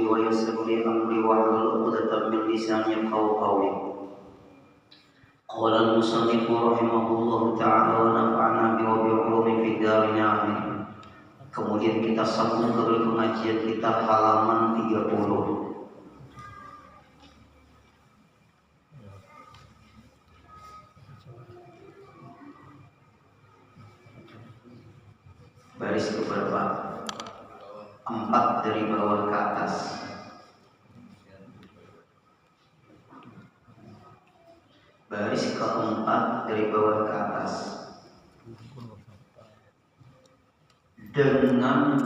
ويسر لي أمري واحلل عقدة من لساني يفقهوا قولي. قال المصنف رحمه الله تعالى ونفعنا به وبعلومه في الدارين آمين. Kemudian kita sambung ke pengajian kita halaman 30. Baris keberapa? 4 dari bawah ke atas. Baris keempat dari bawah ke atas. Dengan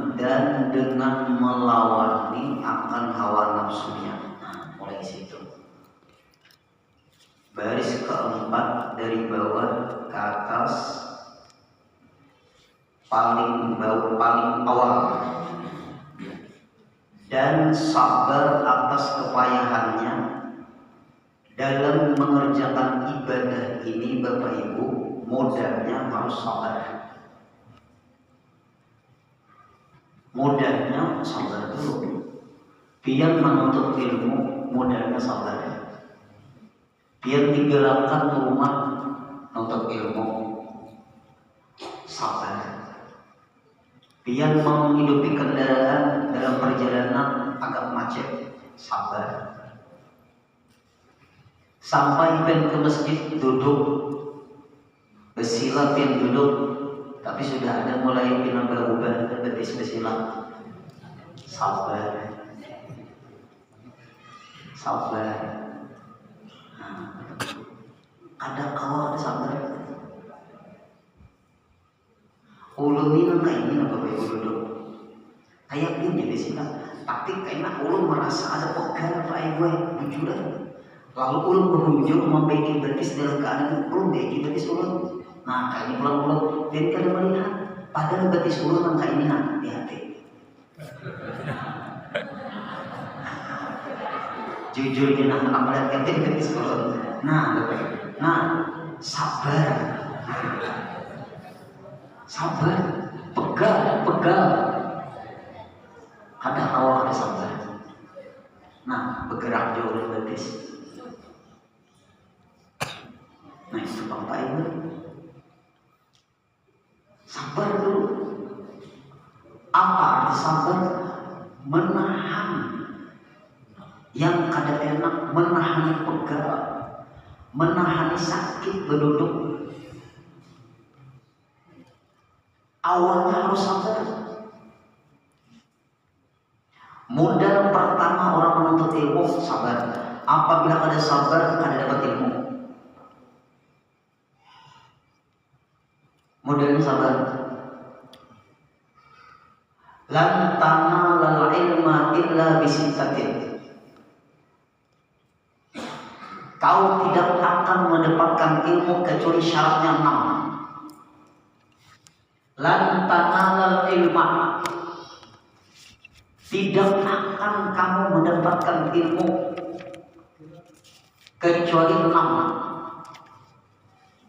melawani akan hawa nafsunya. Nah, mulai situ. Baris keempat dari bawah ke atas, paling awal. Dan sabar atas kepayahannya dalam mengerjakan ibadah ini, Bapak Ibu, modalnya harus sabar. Modalnya sabar dulu. Biar menuntut ilmu, modalnya sabar. Biar tinggalkan rumah untuk ilmu, sabar. Biar menghidupi kendaraan dalam perjalanan agak macet, sabar. Sampai ke masjid duduk, bersilat yang duduk, tapi sudah ada mulai berubah betis bersilat, sabar. Sabar. Nah, ada kau ada sabar. Ulun ini kayak ini Bapak Ibu duduk. Kayak ini di sini, tapi kayaknya ulun merasa ada pegang Pak Ibu bujuran. Lalu ulun berunjuk membaiki betis dalam keadaan ulun baiki betis ulun. Nah, kayak ini pulang dan kada melihat padahal betis ulun kayak ini di hati. Jujur kita nak melihat kantin betis ulun. Nah, Bapak Ibu. Nah, sabar. Sabar, pegal. Ada awal ada sabar. Nah, bergerak jauh oleh betis. Nah, itu Bapak Ibu. Sabar dulu. Apa arti sabar? Menahan yang kada enak, menahan pegal, menahan sakit berduduk. Awalnya harus sabar. Modal pertama orang menuntut ilmu sabar. Apabila ada sabar, akan dapat ilmu. Modalnya sabar. Lan tanalal ilma illa bisittatin. Kau tidak akan mendapatkan ilmu kecuali syaratnya 6. Lan tanalal ilma, tidak akan kamu mendapatkan ilmu kecuali 6.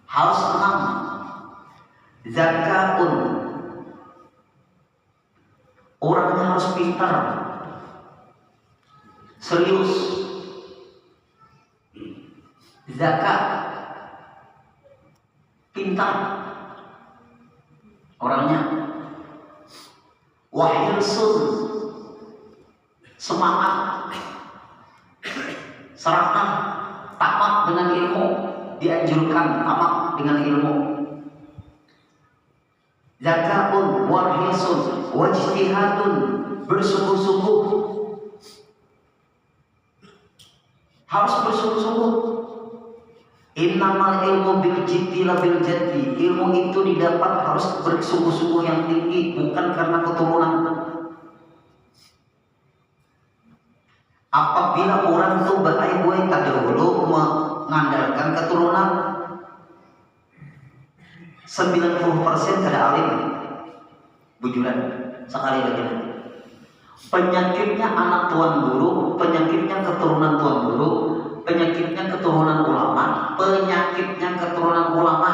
Harus 6. Zakatun, orangnya harus pintar, serius. Zakat, pintar orangnya. Wahirsun, semangat, serakah, tamak dengan ilmu, dianjurkan tamak dengan ilmu. Zakatun, warhisun, wajtihadun, bersungguh-sungguh, harus bersungguh-sungguh. Innamal ilmu bil jiddi la bil jaddi. Ilmu itu didapat harus bersungguh-sungguh yang tinggi, bukan karena keturunan. Apabila orang itu beraibu terdahulu mengandalkan keturunan, 90% kada alim. Bujuran sekali lagi. Penyakitnya anak tuan guru, penyakitnya keturunan tuan guru, penyakitnya keturunan ulama, penyakitnya keturunan ulama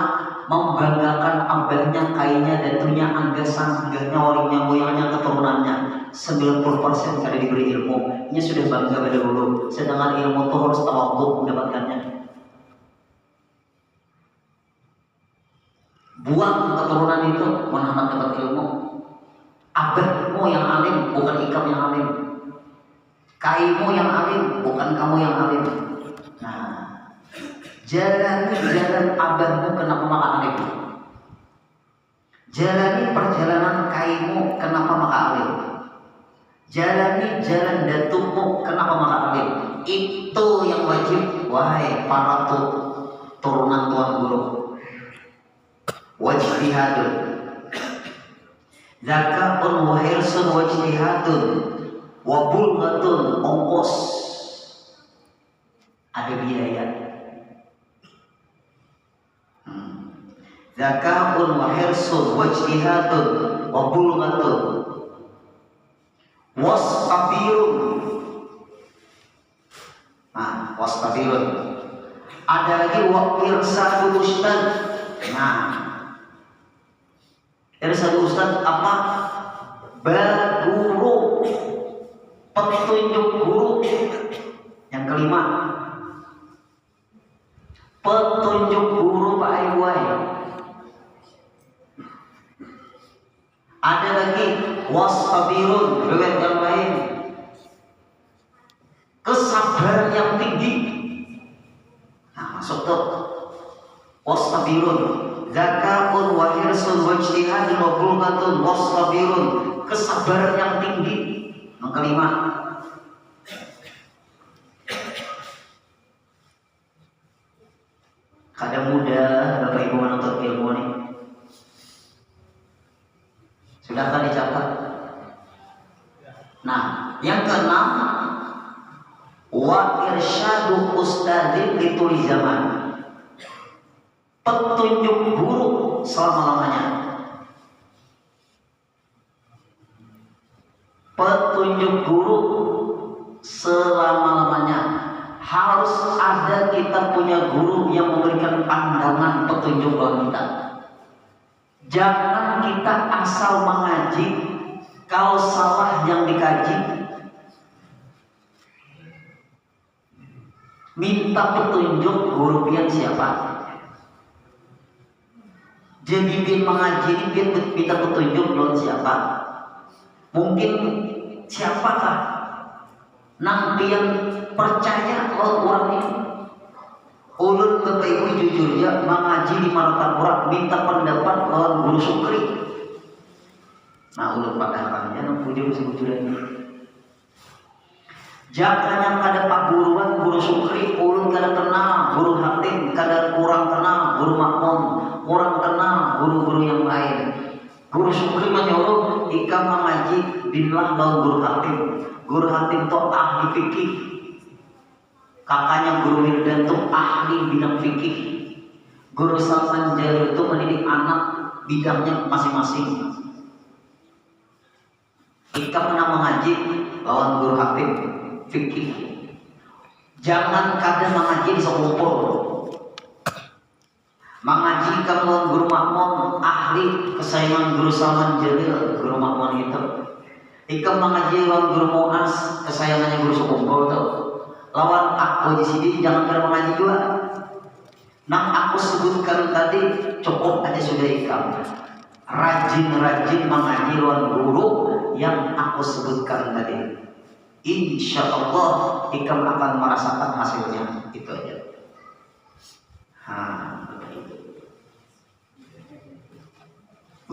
membanggakan abahnya, kayaknya, datunya, anggasan, anggahnya, warinya, moyangnya, keturunannya. 90% kada diberi ilmu, Ini sudah bangga pada dulu. Sedangkan ilmu itu harus tawadhu mendapatkannya. Buang keturunan itu Muhammad dapat ilmu. Abahmu yang alim, bukan ikam yang alim. Kaimu yang alim, bukan kamu yang alim. Nah, jalani jalan abahmu, kenapa maka alim? Jalani perjalanan kaimu, kenapa maka alim? Jalani jalan datukmu, kenapa maka alim? Itu yang wajib, wahai para turunan tuan guru. Wajtihadun, zakatun wa hirsun wajtihadun, wa bulghatun, ongkos, ada biaya. Zakatun wa hirsun wajtihadun, wa bulghatun, wastabirun. Nah, wastabirun. Ada lagi wa irsadul ustad. Nah, irsadul ustad apa? Baguru, petunjuk guru. Yang kelima, petunjuk guru Pak Aiwai. Ada lagi wastabirun, riwayat yang lain, kesabaran yang tinggi. Nah, masuk tuh wastabirun, zakatun wa hirsun wa ijtihadun wa bulghatun, wastabirun, kesabaran yang tinggi. Yang kelima, kadang mudah Bapak Ibu menuntut ilmu nih. Silahkan dicatat. Nah, yang keenam, wa irsyadu ustadzin lituli zaman, petunjuk guru selama-lamanya. Petunjuk guru selama-lamanya. Harus ada kita punya guru yang memberikan pandangan petunjuk bagi kita. Jangan kita asal mengaji, kalau salah yang dikaji, minta petunjuk guru pian siapa. Jadi pian mengaji ini pian minta petunjuk lawan siapa. Mungkin siapakah nang pian percaya lawan orang ini. Ulun Bapak Ibu jujur ya, mengaji di Maratan Murad, minta pendapat lawan guru Sukri. Nah, ulun padahalnya nang puji sebetulnya. Jangan yang kada Pak Guruan, guru Sukri, ulun kada kenal, guru Hatim kada kurang kenal, guru Makmum kurang kenal, guru-guru yang lain. Guru Sukri menyuruh ikam mengaji billah lawan guru Hatim. Guru Hatim itu ahli fikih. Kakaknya guru Wildan itu ahli bidang fikih. Guru Salman Jalil itu mendidik anak bidangnya masing-masing. Kita pernah mengaji lawan guru Hakim fikih. Jangan kadang mengaji di sekumpul. Mengaji lawan guru Makmun ahli kesayangan guru Salman Jalil, guru Makmun itu. Ikam mengaji lawan guru Mu'az kesayangannya guru sekumpul itu. Lawan aku di sini jangan pernah mengaji juga. Nang aku sebutkan tadi cukup aja sudah ikam. Rajin-rajin mengaji lawan guru yang aku sebutkan tadi. Insya Allah ikam akan merasakan hasilnya. Itu aja.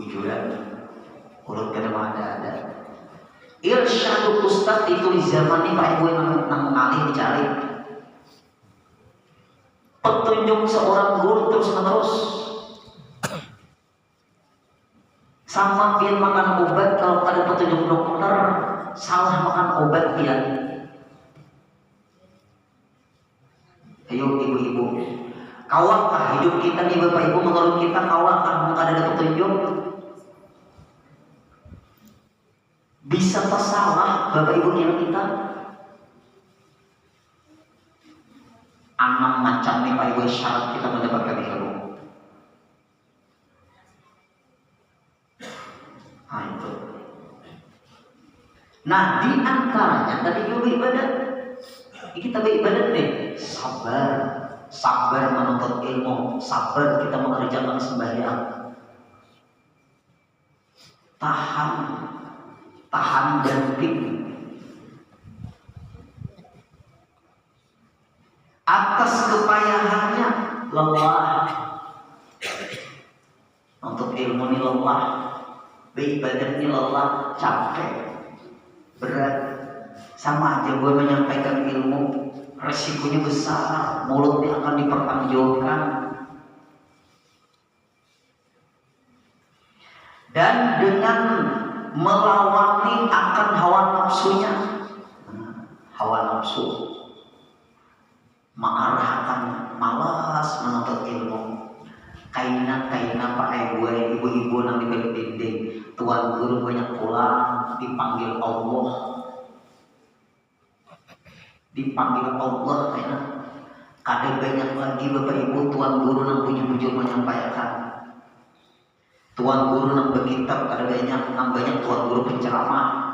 Ujuran urut kada ada. Irsyadul ustad itu di zaman ini Pak Ibu yang nang alih dicari. Petunjuk seorang guru terus menerus. Sama pian makan obat, kalau ada petunjuk dokter salah makan obat pian. Ayo ibu-ibu, kawakah hidup kita nih Bapak Ibu, menurut kita kawakah nggak ada petunjuk? Bisa tersalah Bapak Ibu kira kita? Enam macam nih Pak Ibu syarat kita mendapatkan ilmu. Nah di antaranya tadi Ibu Kita beribadah deh, sabar menuntut ilmu, sabar kita mengerjakan sembahyang, tahan ganting. Atas kepayahannya lelah, untuk ilmu ini lelah, beribadah ini lelah, capek, berat. Sama aja gue menyampaikan ilmu, resikonya besar, mulutnya akan dipertanggungjawabkan. Dan dengan melawani akan hawa nafsunya, hawa nafsu mengarahkan malas menuntut ilmu. Kaina Pak gue, ibu-ibu nang di balik dinding, tuan guru banyak pulang, dipanggil Allah, kaina. Kadang banyak lagi bapak ibu tuan guru nang bujur-bujur menyampaikan, tuan guru nang berkitab, kadang banyak tuan guru penceramah.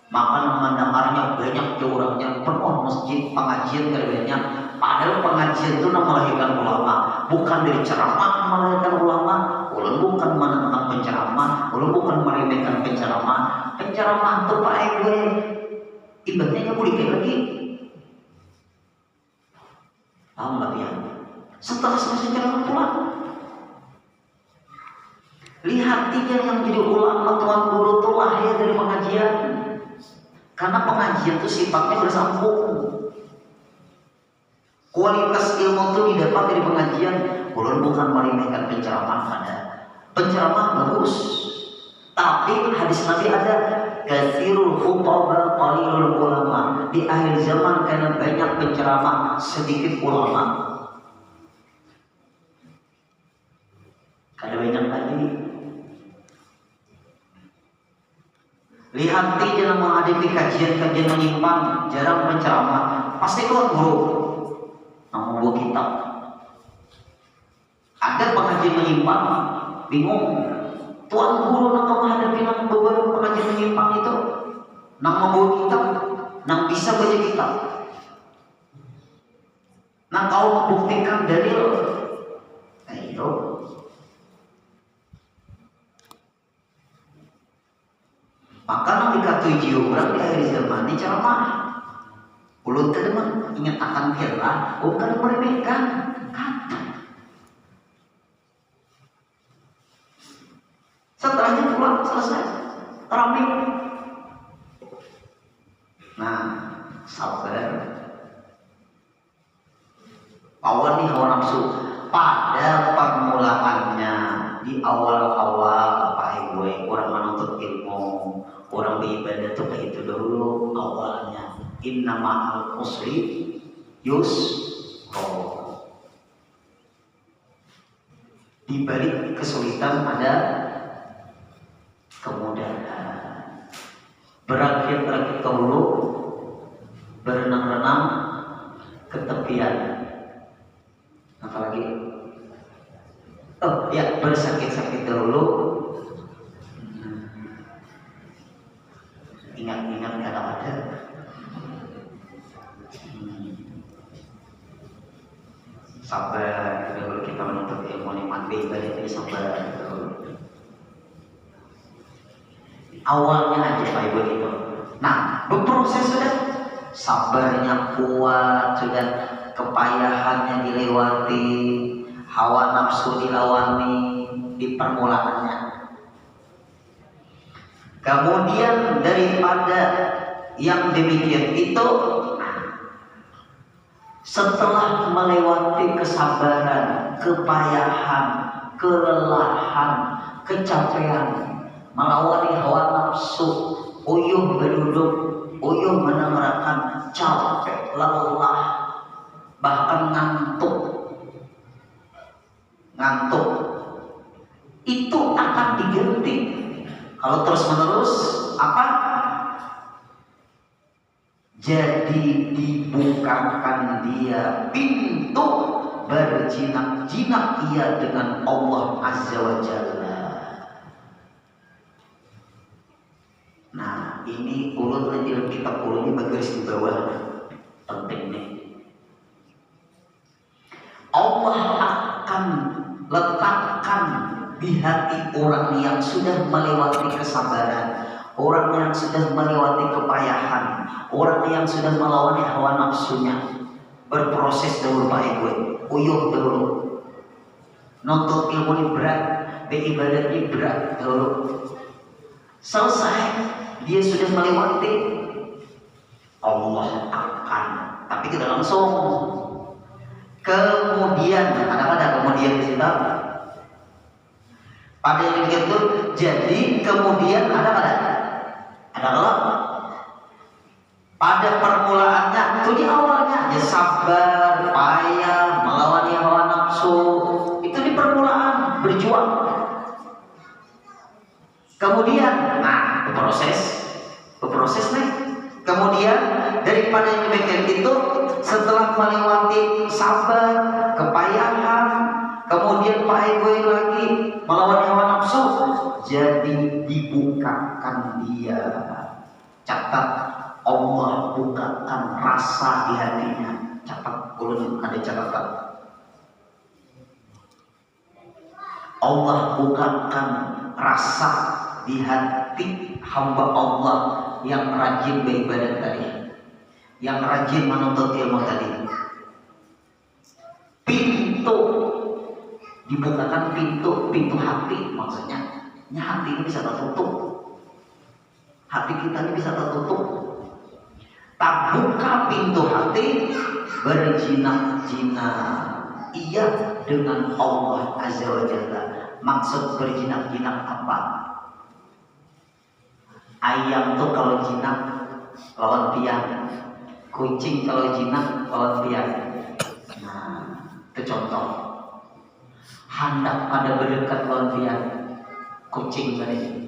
Maka mendengarnya banyak orangnya, penuh masjid pengajian kadang-kadang. Padahal pengajian itu melahirkan ulama, bukan dari ceramah melahirkan ulama. Ulun bukan menentang penceramah, ulun bukan meremehkan penceramah. Penceramah itu Pak gue, ibadahnya nggak boleh kayak lagi. Paham nggak ya? Setelah selesai ceramah pulang, lihat tiga yang jadi ulama tuan guru itu lahir dari pengajian. Karena pengajian itu sifatnya bersambung. Kualitas ilmu itu didapat dari pengajian. Ulun bukan meremehkan penceramah, ada penceramah bagus. Tapi hadis Nabi ada katsirul khutaba qalilul ulama. Di akhir zaman karena banyak penceramah, sedikit ulama. Kada banyak lagi. Lihat jangan menghadapi kajian-kajian menyimpang, jarang penceramah, pasti keluar guru nang membawa kitab. Ada pengajian menyimpang, bingung. Tuan guru nang menghadapi nang membawa pengajian menyimpang itu, nang membawa kitab, nang bisa baca kitab, nang kau membuktikan dalil. Ayo. Maka nang dikatui orang di akhir zaman ini ceramah. Ulun teman ingat akan kira, bukan meremehkan, kata. Setelahnya pulang selesai, ramai. Nah, sabar. Awal nih hawa nafsu. Pada permulaannya di awal-awal Pak gue orang menuntut ilmu, orang beribadah itu kayak itu dulu awalnya. Inna ma'al usri yusra. Di balik kesulitan ada kemudahan. Berakit-rakit ke hulu, berenang-renang ke tepian. Apalagi? Oh ya, bersakit-sakit dahulu. Ingat-ingat kata ada. Sabar dahulu kita menuntut ilmu nikmat ibadah ini, sabar dahulu. Awalnya aja Pak Ibu itu. Nah, berproses sudah, sabarnya kuat sudah, kepayahannya dilewati, hawa nafsu dilawani di permulaannya. Kemudian daripada yang demikian itu, setelah melewati kesabaran, kepayahan, kelelahan, kecapean, melawani hawa nafsu, uyuh berduduk, uyuh menengarakan, capek, lelah, bahkan ngantuk, itu akan diganti. Kalau terus menerus apa? Jadi dibukakan dia pintu berjinak-jinak ia dengan Allah Azza wa Jalla. Nah, ini ulun nanti dalam kitab ulun ini bergaris di bawah orang yang sudah melewati kesabaran, orang yang sudah melewati kepayahan, orang yang sudah melawan hawa nafsunya, berproses dahulu Pak Ibu, uyuh dahulu, nuntut ilmu ini berat, beribadah ini berat dahulu. Selesai, dia sudah melewati, Allah akan, tapi tidak langsung. Kemudian ada kemudian di situ. Pada yang itu, jadi kemudian ada kalau pada permulaannya itu di awalnya ya sabar, payah, melawan hawa nafsu, itu di permulaan berjuang. Kemudian, berproses nih. Kemudian daripada yang demikian itu, setelah melewati sabar, kepayahan, kemudian paegoy lagi melawan hawa nafsu, jadi dibukakan dia. Catat, Allah bukakan rasa di hatinya. Catat, ulun ada catatan. Allah bukakan rasa di hati hamba Allah yang rajin beribadah tadi, yang rajin menuntut ilmu tadi. Pintu dibukakan, pintu hati, maksudnya hati ini bisa tertutup, hati kita ini bisa tertutup. Tak buka pintu hati, berjinak-jinak ia dengan Allah Azza wa Jalla. Maksud berjinak-jinak apa? Ayam tuh kalau jinak lawan piang, kucing kalau jinak lawan piang. Nah, itu contoh. Hendak pada berdekat lawan piang, kucing tadi,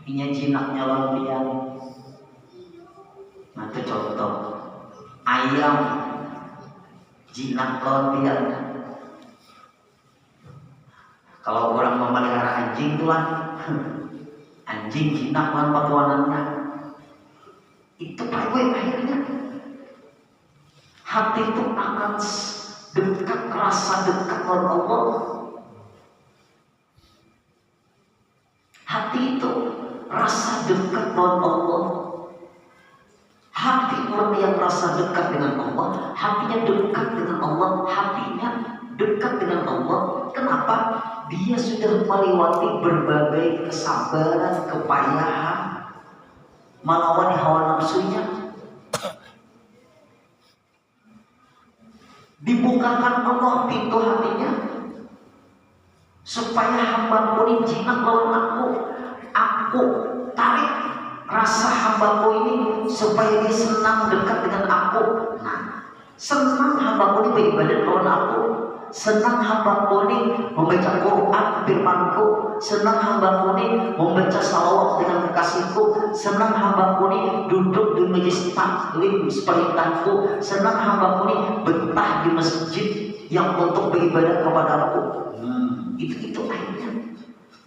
ini jinaknya lawan piang. Nah, itu contoh. Ayam jinak lawan piang. Kalau orang memelihara anjing tuan, anjing jinak lawan patuanannya. Itu akhirnya hati itu akan dekat, rasa dekat dengan Allah. Hati itu rasa dekat dengan Allah. Hati orang yang rasa dekat dengan Allah, hatinya dekat dengan Allah, hatinya dekat dengan Allah. Kenapa? Dia sudah melewati berbagai kesabaran, kepayahan, melawan hawa nafsunya. Dibukakan Allah pintu hatinya supaya hamba ini jinak lawan aku tarik rasa hambaku ini supaya dia senang dekat dengan aku. Nah, senang hambaku ini beribadah lawan aku, senang hambaku ini membaca Quran firmanku, senang hambaku ini membaca salawat dengan kekasihku, senang hambaku ini duduk di majelis taklim seperintahku, senang hambaku ini betah di masjid yang untuk beribadah kepada aku. Itu akhirnya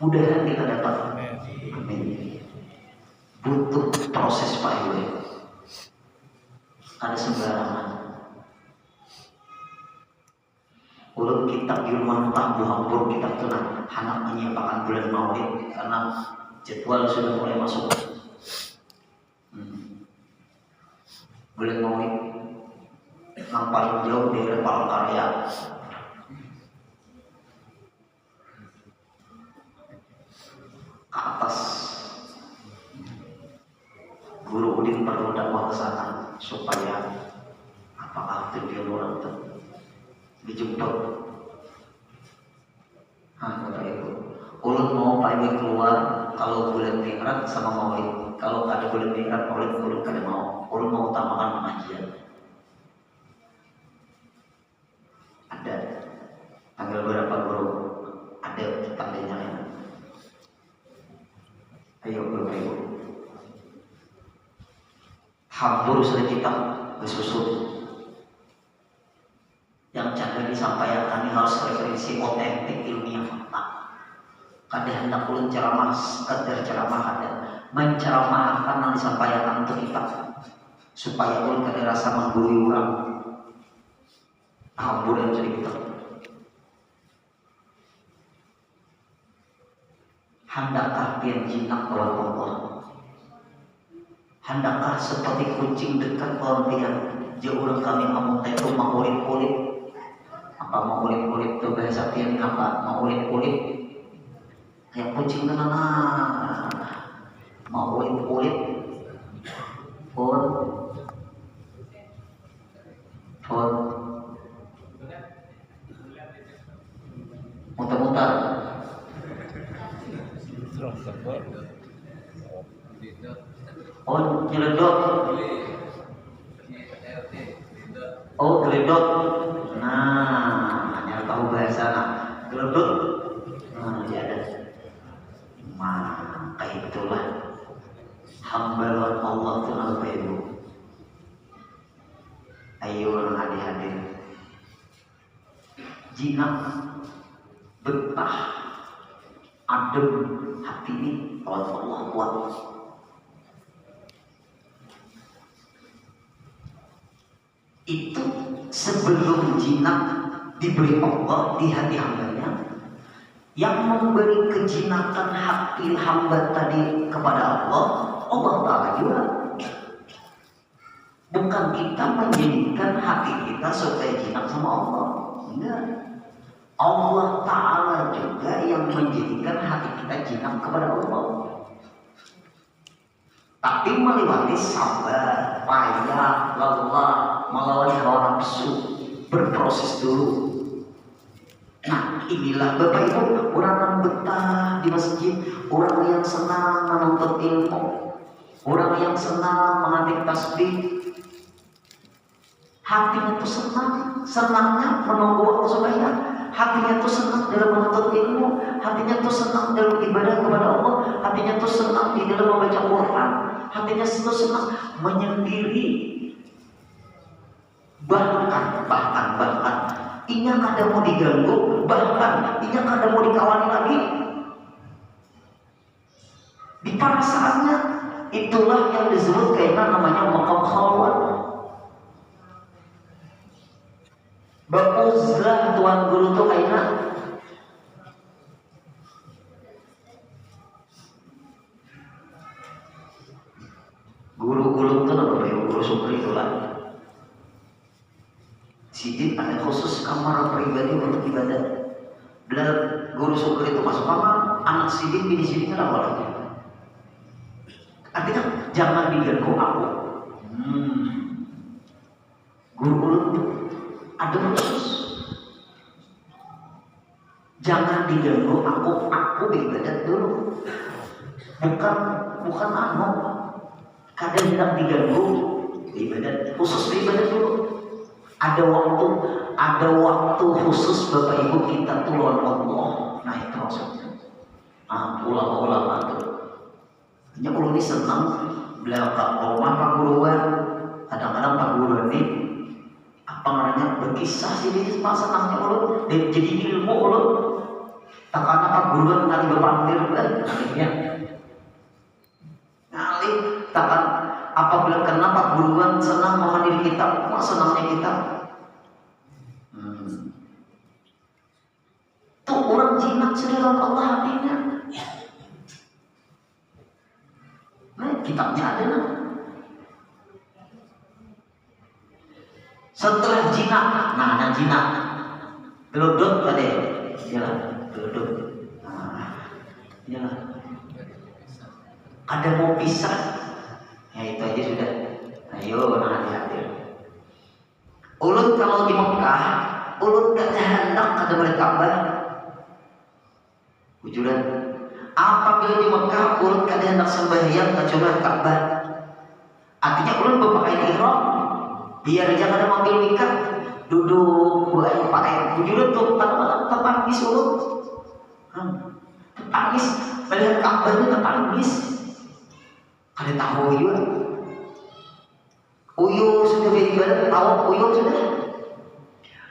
mudah-mudahan kita dapat. Amin. Butuh proses Pak Ibu. Ada sembarangan. Ulun kitab di rumah tamu hampur kitab itu anak menyiapkan bulan Maulid karena jadwal sudah mulai masuk. Bulan Maulid yang paling jauh dari Palangkaraya. Ke atas. Guru Udin perlu dakwah ke sana supaya apakah tujuan orang itu dijemput. Kata Ibu, ulun mau Pak Ibu keluar kalau bulan Mi'raj sama Maulid. Kalau ada bulan Mi'raj Maulid, ulun kada mau. Ulun mau utamakan pengajian. Ada tanggal berapa guru? Ada tandanya ya. Ayo Bapak Ibu. Hampur sudah kita bersusun. Yang jangan disampaikan kami harus referensi otentik ilmiah fakta. Kadang hendak ulun ceramah, sekedar ceramah ada menceramahkan yang disampaikan untuk kita supaya ulun kada rasa menggurui orang. Hampur yang jadi kita. Handakkah pian jinak lawan Allah? Handakkah seperti kucing dekat lawan pian? Jauh urang kami ngomong teh mau kulit-kulit. Apa mau kulit-kulit tuh bahasa pian apa? Mau kulit-kulit. Kayak kucing tenang. Mau kulit-kulit. Pun muter-muter. Oh, nyeledot. Oh, geledot. Nah, hanya tahu bahasa nah. Geledot. Nah, ya ada. Maka itulah hamba Allah itu apa itu? Ayo adik-adik. Jinak betah adem hati ini oleh Allah kuat. Itu sebelum jinak diberi Allah di hati hambanya, yang memberi kejinakan hati hamba tadi kepada Allah Ta'ala juga. Bukan kita menjadikan hati kita supaya jinak sama Allah, enggak. Allah Ta'ala juga yang menjadikan hati kita jinak kepada Allah. Tapi melewati sabar, payah, lelah, melawan hawa nafsu, berproses dulu. Nah, inilah Bapak Ibu, orang yang betah di masjid, orang yang senang menuntut ilmu, orang yang senang mengambil tasbih. Hatinya itu senang, senangnya menunggu waktu sembahyang. Hatinya itu senang dalam menuntut ilmu, hatinya itu senang dalam ibadah kepada Allah, hatinya itu senang di dalam membaca Quran, hatinya itu senang menyendiri. Bahkan inya kada mau diganggu, bahkan inya kada mau dikawani lagi. Di perasaannya itulah yang disebut kaitan namanya maqam khalwat. Bakuzlah tuan guru tuh kayaknya guru-guru tuh apa ya, guru sukri itulah. Sidin ada khusus kamar pribadi untuk ibadah. Bila guru sukri itu masuk kamar, anak sidin bini sidin kenapa lagi? Artinya jangan diganggu aku. Guru-guru ada khusus. Jangan diganggu aku beribadat dulu. Bukan anu. Kadang hendak diganggu ibadat, khusus beribadat dulu. Ada waktu khusus Bapak Ibu kita tuh lawan Allah. Nah itu maksudnya. Ulama-ulama tuh. Hanya ulun ini senang belakang rumah Pak Guruan. Kadang-kadang Pak Guruan ini apa namanya berkisah sih ini senangnya ulun dan jadi ilmu ulun. Takana Pak Guruan kali berpampir akhirnya ngalih takkan apabila kena Pak Guruan senang menghadiri kitab, wah senangnya kita. Tuh orang jinak sedang Allah hatinya. Nah kitabnya ada nah. Setelah jinak, nah jinak gelodot tadi, ya gelodot. Ya, ada mau pisah, ya itu aja sudah. Ayo hati-hati. Ulun kalau di Mekah, ulun gak hendak ada balik Ka'bah. Ujuran. Apabila di Mekah, ulun gak hendak sembahyang kecuali Ka'bah. Artinya ulun berpakaian ihram, biar jangan ada mobil nikah, duduk buat pakai. Ujuran tuh tertangis ulun. Tertangis, melihat Ka'bah itu tertangis. Ada tahu juga. Uyo sudah beribadah, tahu uyo sudah.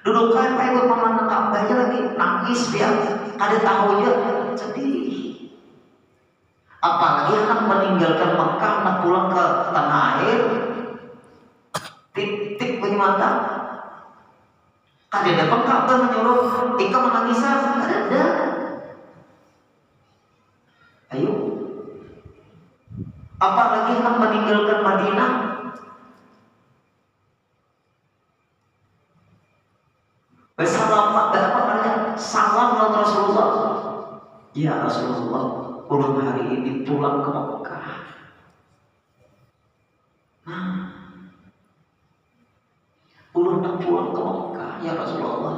Duduk kan, ikut memandang Ka'bahnya lagi nangis biar ada tahu juga sedih. Apalagi anak meninggalkan Mekah, anak pulang ke tanah air, titik punya mata. Kada dapat Ka'bah menyuruh Ika menangis, kada ada. Apalagi hendak meninggalkan Madinah. Salam Rasulullah. Ya Rasulullah, ulun hari ini pulang ke Mekah. Nah, ulun nak pulang ke Mekah, ya Rasulullah.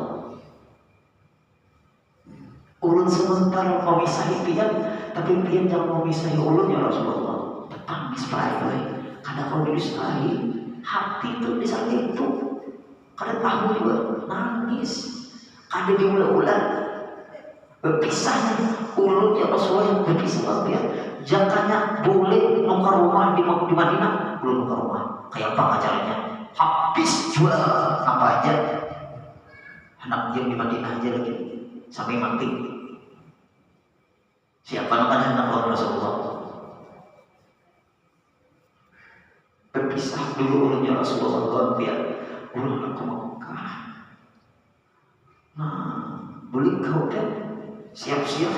Ulun sementara memisahi pian, tapi pian jangan memisahi ulun ya Rasulullah. Tetap misbahaya. Karena kalau disahi, hati itu disakit itu. Kadang tahu juga nangis. Ada diulang-ulang berpisahnya ulun ya Rasulullah yang berpisah ya. Jangannya boleh nongkrong rumah di Madinah, belum nongkrong rumah. Kayak apa caranya? Habis jual apa aja. Anak diam di Madinah aja lagi sampai mati. Siapa namanya anak Rasulullah? Berpisah dulu ulun ya Rasulullah biar ulun ke Mekah. Nah, boleh kau kan siap-siap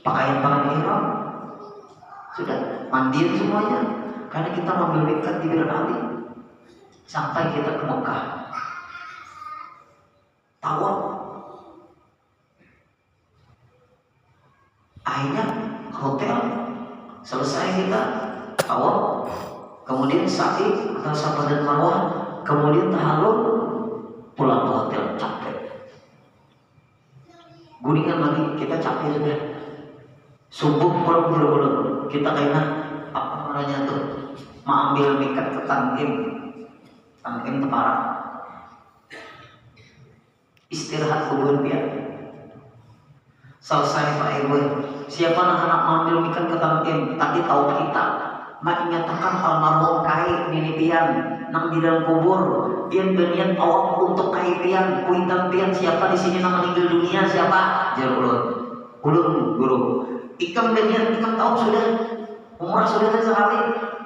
pakaian ihram, sudah mandiin semuanya, karena kita mengambil mikat di bulan Ali sampai kita ke Mekah. Tawaf, akhirnya hotel selesai kita tawaf, kemudian sa'i atau Safa dan Marwah, kemudian tahallul, pulang ke hotel capek. Guningan lagi, kita capek sudah. Subuh pulang belum kita kayaknya apa namanya tuh, mau ambil mikat ke Tankim Tepara. Istirahat kubur dia. Selesai Pak Ibu. Siapa anak ambil mikat ke Tankim? Tadi tahu kita. Mak nyatakan almarhum kai nini pian nang di dalam kubur. Pian berniat awak untuk kai pian, kuitan pian siapa di sini nama meninggal dunia siapa? Jar ulun guru. Ikam berniat, ikam tahu sudah umrah sudah sekali.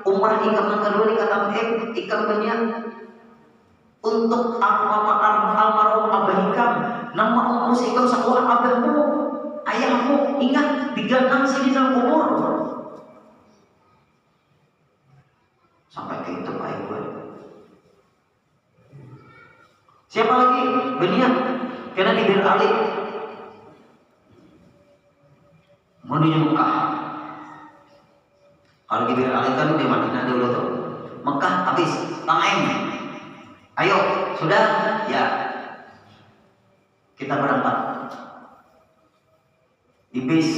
Umrah ikam yang kedua di kata ikam berniat untuk almarhum abah ikam. Nama umur ikam sekolah abahmu, ayahmu, ingat diganang sini dalam kubur. Sampai ke itu Pak Ibu. Siapa lagi? Berniat karena di Bir Ali menuju Mekah. Kalau di Bir Ali kan di Madinah dulu tuh. Mekah habis Taim. Ayo, sudah? Ya. Kita berangkat. Di bis.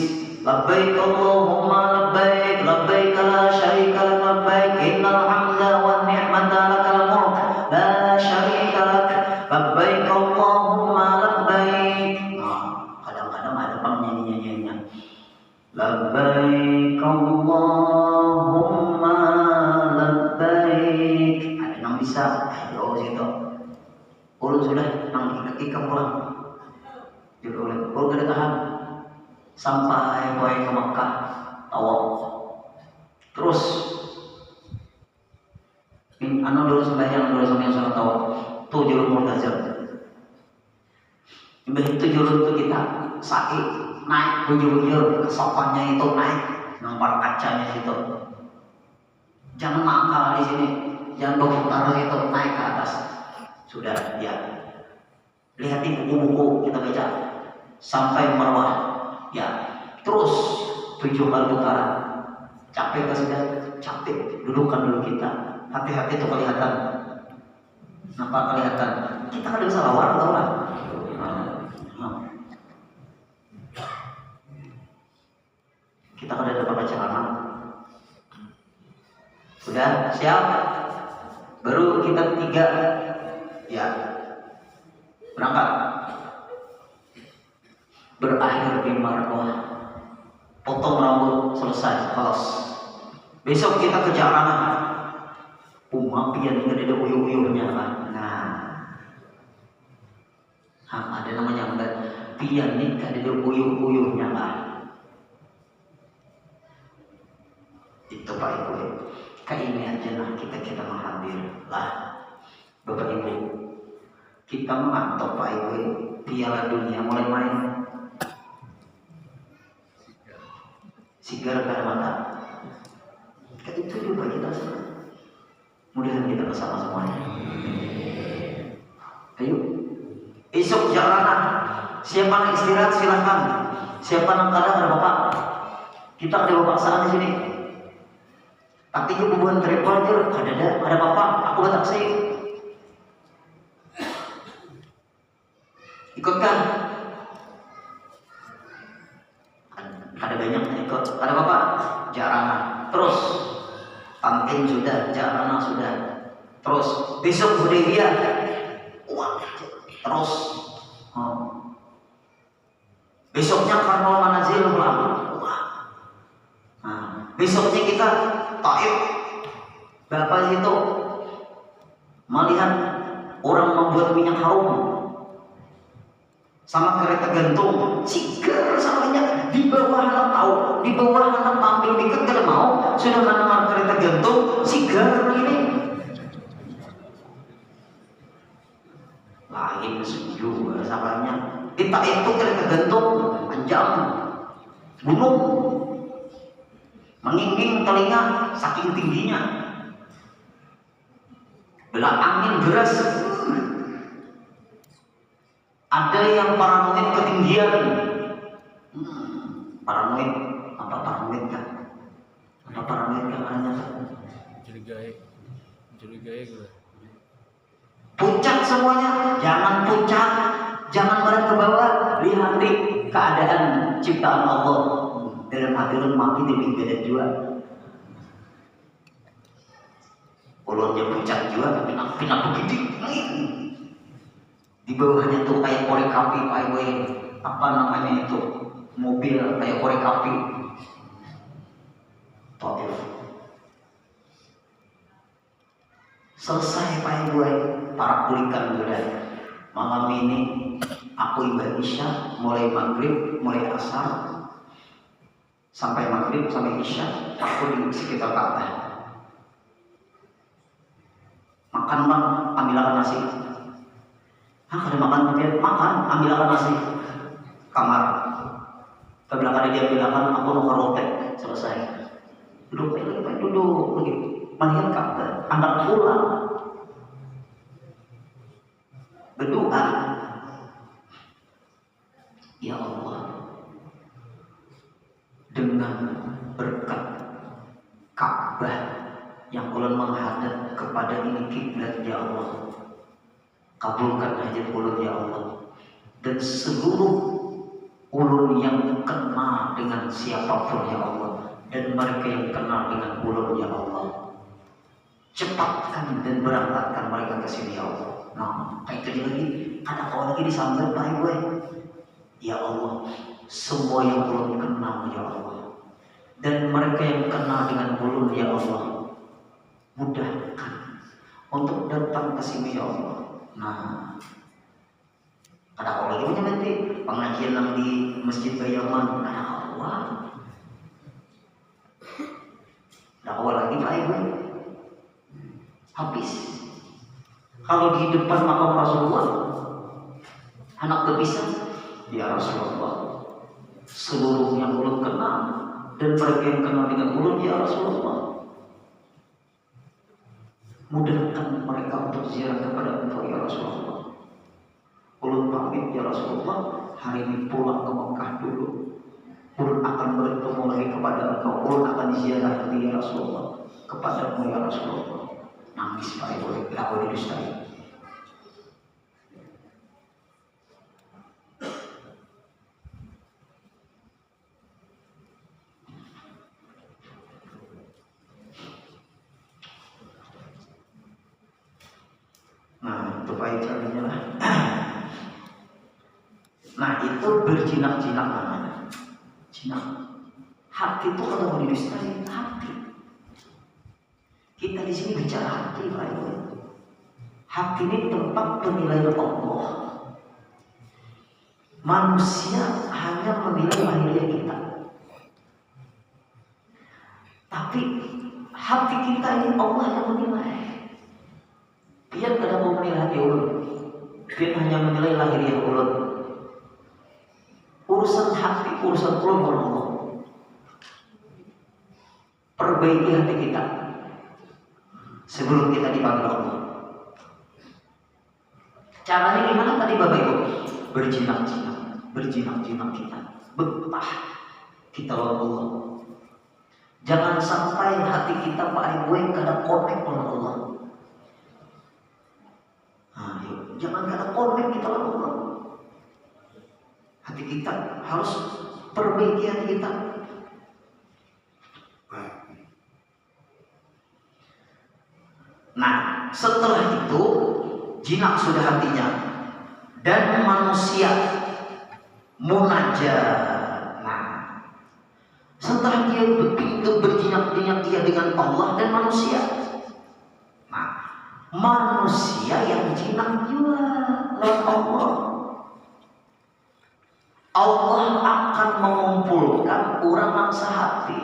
Labbaik Allahumma labbaik, labbaik la syarika lak labbaik, innal hamda wan ni'mata lakal mulk, la syarika lak, labbaik Allahumma labbaik. Nah, kadang-kadang ada penyanyi-nyanyiannya. Labbaik Allahumma labbaik. Ada yang bisa, ayo situ. Ulun sudah nang ikam pulang. Jadi ulun gak ada tahan. Sampai poin ke Mekah tawaf. Terus anu dulu sembahyang dulu sampai sholat tawaf. Tuh jurun multazam. Itu jurun tuh kita sa'i naik bujur-bujur kesopannya itu naik nampak kacanya situ. Jangan mangkal di sini, jangan berputar itu naik ke atas. Sudah ya. Lihat di buku-buku kita baca sampai Marwah. Ya, terus 7 kali putaran. Capek kan sudah? Capek. Dudukkan dulu kita. Hati-hati tuh kelihatan. Nampak kelihatan. Kita kan ada salawat atau lah. Kita kan ada pakai celana. Sudah siap? Baru kita 3. Ya. Berangkat. Berakhir di Marwah, potong rambut selesai, kelas. Besok kita ke jalanan. Pian ini ada uyuh-uyuhnya kan. Nah, ada namanya enggak pian ini ada uyuh-uyuhnya kan. Itu Pak Ibu. Kayak ini aja lah kita menghadir lah, Bapak Ibu. Kita mengantuk Pak Ibu. Piala Dunia mulai main. Sigar pada mata. Kayak itu Itu juga kita semua. Mudah-mudahan kita bersama semuanya. Ayo. Esok jalanan. Siapa yang istirahat silakan. Siapa yang kadang ada bapak. Kita ada bapak saat di sini. Tapi juga bukan travel ada bapak. Aku batak saya. Ikutkan. Ada banyak yang ikut. Ada bapak. Jalanan. Terus. Tamkin sudah. Jalanan sudah. Terus. Besok Hudaybiyah. Wah. Terus. Besoknya Karmel Manazil Ulama. Besoknya kita Taif. Bapak itu melihat orang membuat minyak harum sama kereta gantung, cigar samanya di bawah anak tahu, di bawah anak tampil dikit kalau mau sudah mendengar kereta gantung, cigar ini lain juga samanya. Di Taif itu kereta gantung panjang, gunung. Menginging telinga saking tingginya. Belah angin deras. Ada yang paranoid ketinggian. Paranoid apa paranoid kan? Apa paranoid kan hanya Curigai gitu. Puncak semuanya, jangan puncak, jangan melihat ke bawah, lihat keadaan ciptaan Allah. Dalam hati lu mati demi beda jua. Ulunnya puncak jua, pinap begitu. Di bawahnya tuh kayak korek api, apa namanya itu mobil kayak korek api. Taif. Selesai para kulikan udah. Malam ini aku ibadah Isya, mulai maghrib, mulai asar. Sampai maghrib, sampai isya, aku di sekitar Ka'bah. Makan bang, ambil nasi. Ada makan dia, makan, ambil nasi. Kamar. Ke belakang dia bilang aku mau rotek, selesai. Duduk lagi. Melihat Ka'bah, anak pulang. Berdoa. Ya Allah. Dengan berkat Ka'bah yang ulun menghadap kepada ini kiblat ya Allah, kabulkan hajat ulun ya Allah, dan seluruh ulun yang kenal dengan siapapun ya Allah, dan mereka yang kenal dengan ulun ya Allah, cepatkan dan berangkatkan mereka ke sini ya Allah. Nah, kayak tadi lagi ada kau lagi disambut baik gue ya Allah. Semua yang ulun kenal ya Allah, dan mereka yang kenal dengan ulun ya Allah, mudahkan untuk datang ke sini ya Allah. Nah, ada kau lagi punya nanti pengajian yang di Masjid Bayaman, ada Allah. Ada kau lagi baik habis. Kalau di depan makam Rasulullah, anak berpisah ya Rasulullah. Seluruh yang ulun kenal dan mereka yang kenal dengan ulun ya Rasulullah, mudahkan mereka untuk ziarah kepada Engkau ya Rasulullah. Ulun pamit ya Rasulullah, hari ini pulang ke Mekah dulu. Ulun akan bertemu lagi kepada Engkau. Ulun akan ziarah lagi ya Rasulullah kepadamu ya Rasulullah. Nangis Pak Ibu, aku didustai. Nah, itu baik caranya lah. Nah, itu berjinak-jinak namanya. Jinak. Hati itu kalau mau didustai, hati. Kita di sini bicara hati, Pak Ibu. Hati ini tempat penilaian Allah. Manusia hanya menilai lahiriah kita. Tapi hati kita ini Allah yang menilai. Dia tidak mau menilai hati ulun. Dia hanya menilai lahiriah ulun. Urusan hati, urusan ulun Allah. Perbaiki hati kita. sebelum kita dipanggil Allah. Caranya gimana tadi Bapak Ibu? Berjinak-jinak kita, betah kita lawan Allah. Jangan sampai hati kita Pak Ibu kada connect dengan Allah. Jangan kada connect kita lawan Allah. Hati kita harus perbaiki hati kita. Nah, setelah itu jinak sudah hatinya dan manusia munajat. Nah, setelah dia begitu berjinak-jinak dia dengan Allah dan manusia. Nah, manusia yang jinak juga lawan Allah. Allah akan mengumpulkan orang yang sehati.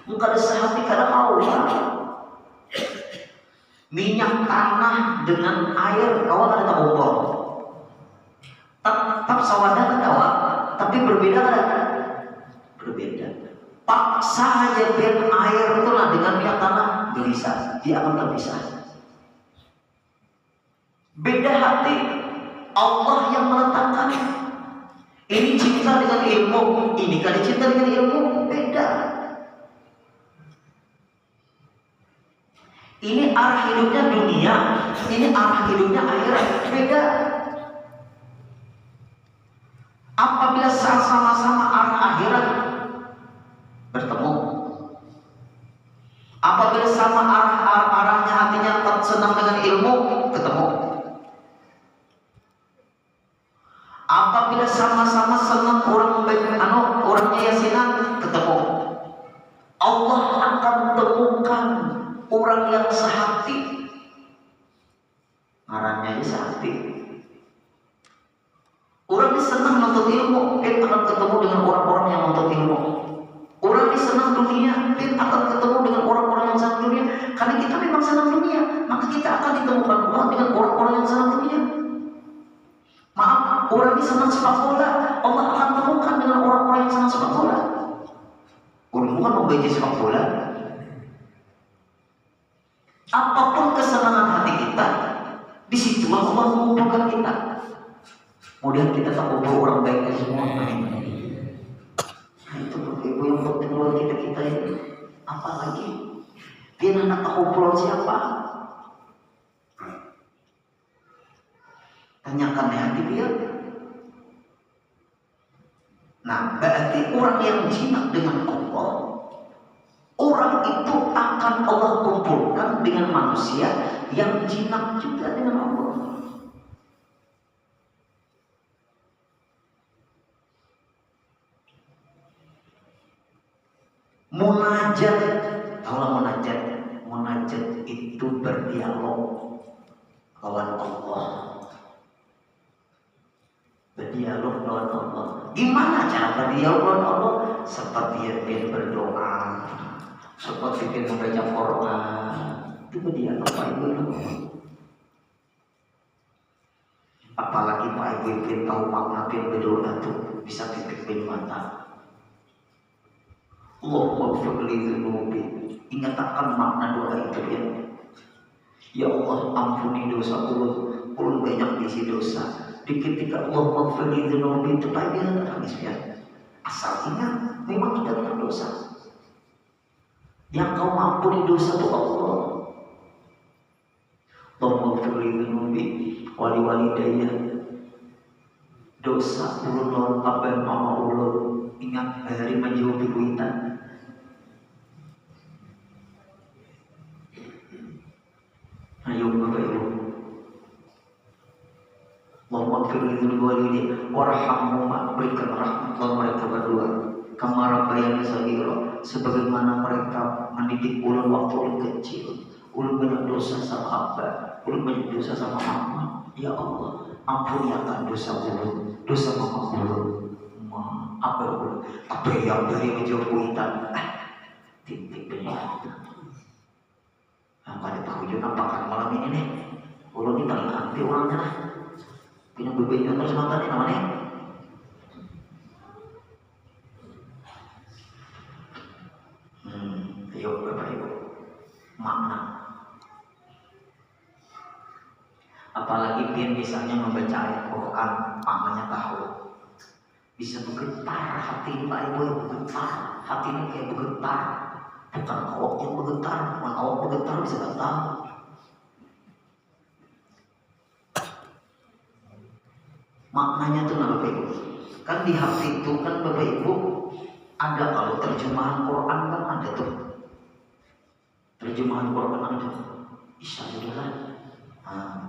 Muka ada sehati kada Allah. Minyak tanah dengan air kawan ada takumpul. Tetap sawadah kawa, tapi berbeda kan? Berbeda. Paksa aja biar air itulah dengan minyak tanah gelisah, dia akan terpisah. Beda hati. Allah yang meletakkan. Ini cinta dengan ilmu, ini kali cinta dengan ilmu, beda. Ini arah hidupnya dunia, ini arah hidupnya akhirat, beda. Apabila sama-sama arah akhirat bertemu, apabila sama arahnya hatinya tetap senang dengan ilmu, ketemu. Apabila sama-sama senang orang orangnya yasinan, ketemu. Allah akan temukan orang yang sehati. Ngarannya aja sehati. Orang yang senang menuntut ilmu, dia akan ketemu dengan orang-orang yang menuntut ilmu. Orang yang senang dunia, dia akan ketemu dengan orang-orang yang senang dunia. Karena kita memang senang dunia, maka kita akan ditemukan Allah dengan orang-orang yang senang dunia. Maaf, orang yang senang sepak bola, Allah akan temukan dengan orang-orang yang senang sepak bola. Orang bukan membenci sepak bola. Apapun kesenangan hati kita, di situ Allah mengumpulkan kita. Kemudian kita tak kumpul orang baiknya semua. Nah, itu ibu yang penting buat kita ini. Apalagi dia anak kumpulan siapa? Tanyakan hati dia. Nah, berarti orang yang jinak dengan Allah, orang itu akan Allah kumpulkan dengan manusia yang jinak juga dengan Allah. Munajat, tahulah munajat. Munajat itu berdialog lawan Allah. Berdialog lawan Allah. Gimana cara berdialog lawan Allah? Seperti dia berdoa, seperti dia membaca Quran. Itu berdialog Pak Ibu. Apalagi Pak Ibu tahu makna berdoa itu bisa pipit mata. Allahumma ghfirli dzunubi. Ingat akan makna doa itu ya. Ya Allah, ampuni dosa ulun. Ulun banyak isi dosa. Di ketika Allahumma ghfirli dzunubi itu Pak Ibu nangis ya. Asal ingat, memang kita punya dosa. Yang kau mampuni dosa itu Allah. Allahumma ghfirli dzunubi wali walidayya. Dosa ulun lawan abah mama ulun. Ingat hari menjauhi kuitan. Ayo Bapak Ibu. Allahumma firli dzul walidi warhamhuma, berikan rahmat mereka berdua. Kama rabbayani shaghira, sebagaimana mereka mendidik ulun waktu ulun kecil. Ulun banyak dosa sama abah, ulun banyak dosa sama mama. Ya Allah, ampuni akan dosa ulun, dosa mama ulun. Apa ulun? Apa yang dari menjauh kuitan? Titik benar. Pada tahu juga apakah malam ini nih ulun ini paling anti orangnya lah. Punya bebannya terus mantannya namanya. Ayo Bapak Ibu, makna Apalagi pian misalnya membaca ayat Quran, maknanya tahu, bisa bergetar hati Pak Ibu, bergetar, hatinya kayak bergetar, bukan awak yang bergetar, bukan awak bergetar bisa nggak tahu. Maknanya tuh Bapak Ibu, kan di hati itu kan Bapak Ibu ada, kalau terjemahan Quran kan ada tuh, terjemahan Quran ada, bisa juga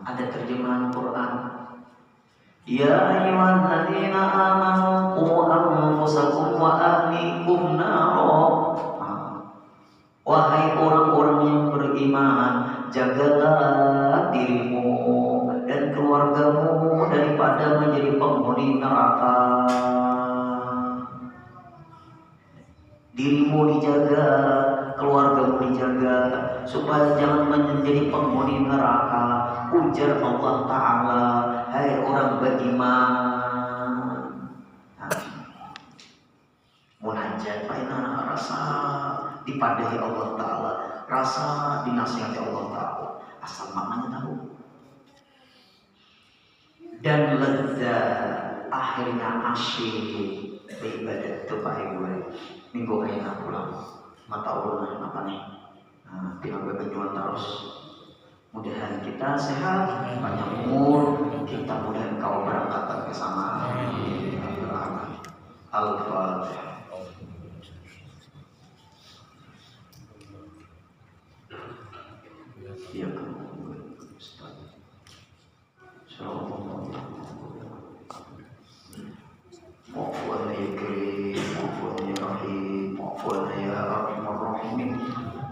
ada terjemahan Quran. Ya ayyuhalladzina amanu qu anfusakum wa ahlikum naro. Wahai orang-orang yang beriman, jagalah dirimu dan keluargamu daripada menjadi penghuni neraka. Dirimu dijaga, keluargamu dijaga, supaya jangan menjadi penghuni neraka. Ujar Allah Ta'ala, hai orang beriman. Munajat, paina rasa dipadahi Allah Ta'ala, rasa dinasihati Allah Ta'ala, asal maknanya tahu. Dan lezat, akhirnya asyik beribadat itu Pak Ibu. Minggu kayaknya pulang, mata ulun apa nih? Tinggal berjuang terus. Mudahan kita sehat, panjang umur, kita mudahan kau berangkat ke sana. Al-Fatihah. Ya Ustaz. Maafkan ya Karim, maafkan ya Rahim, maafkan ya Arhamar Rahimin,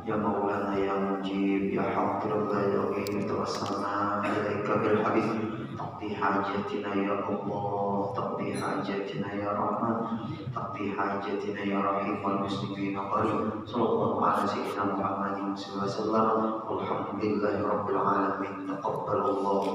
ya Maulana ya Mujib, ya Hafidh ya Ghani, tawassalna ilaika bil habib, taqdi hajatina ya Allah, taqdi hajatina ya Rahman, taqdi hajatina ya Rahim wal muslimin qarib. Sallallahu ala sayyidina Muhammadin sallallahu alaihi wasallam. Alhamdulillahi rabbil alamin. Taqabbalallahu